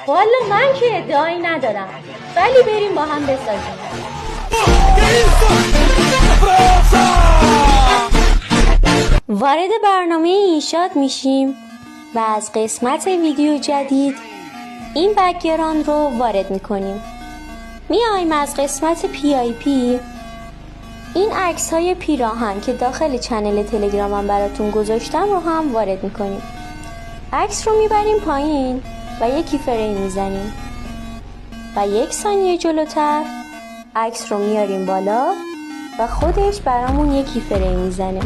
والا من که ادعایی ندارم، ولی بریم با هم بسازیم. وارد برنامه اینشاد میشیم و از قسمت ویدیو جدید این بک‌گراند رو وارد میکنیم. میایم از قسمت PIP این عکس های پیراهن که داخل چنل تلگرامم براتون گذاشتم رو هم وارد میکنیم. عکس رو میبریم پایین و یکی فریم میزنیم و 1 ثانیه جلوتر عکس رو میاریم بالا و خودش برامون یکی فریم میزنه.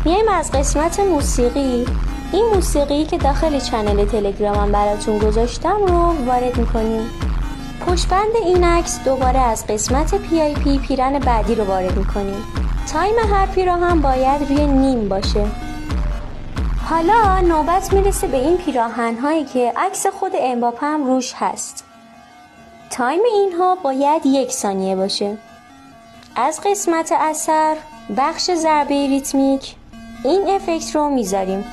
میایم از قسمت موسیقی این موسیقی که داخل چنل تلگرامم براتون گذاشتم رو وارد میکنیم. پشتبند این عکس دوباره از قسمت PIP پیرن بعدی رو وارد میکنیم. تایم هر پیراهن باید روی نیم باشه. حالا نوبت میرسه به این پیراهن هایی که عکس خود امباپه هم روش هست. تایم اینها باید 1 ثانیه باشه. از قسمت اثر بخش ضربه ریتمیک این افکت رو میذاریم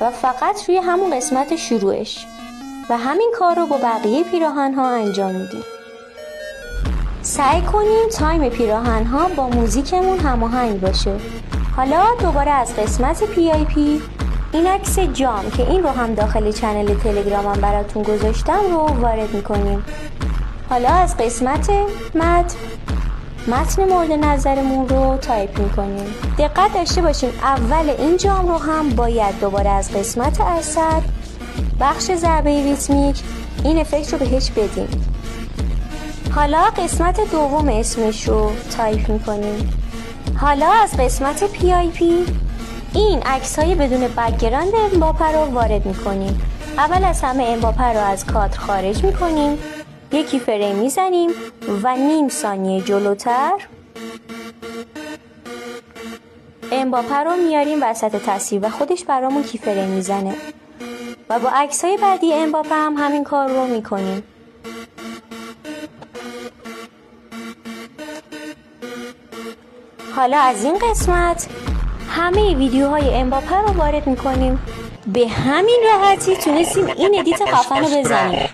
و فقط روی همون قسمت شروعش و همین کار رو با بقیه پیراهن ها انجام میدیم. سعی کنیم تایم پیراهن ها با موزیکمون هماهنگ باشه. حالا دوباره از قسمت PIP این عکس جام که این رو هم داخل چنل تلگرامم براتون گذاشتم رو وارد میکنیم. حالا از قسمت متن مورد نظرمون رو تایپ میکنیم. دقت داشته باشیم اول این جام رو هم باید دوباره از قسمت اثر بخش ضربه ریتمیک این افکت رو بهش بدیم. حالا قسمت دوم اسمش رو تایپ میکنیم. حالا از قسمت PIP این عکس های بدون بک‌گراند امباپه رو وارد میکنیم. اول از همه امباپه رو از کادر خارج میکنیم، یکی فریم میزنیم و 0.5 ثانیه جلوتر امباپه رو میاریم وسط تصویر و خودش برامون کی فریم میزنه و با عکس های بعدی امباپه هم همین کار رو میکنیم. حالا از این قسمت همه ویدیوهای امباپه رو وارد میکنیم. به همین راحتی تونستیم این ادیت خفن رو بزنیم.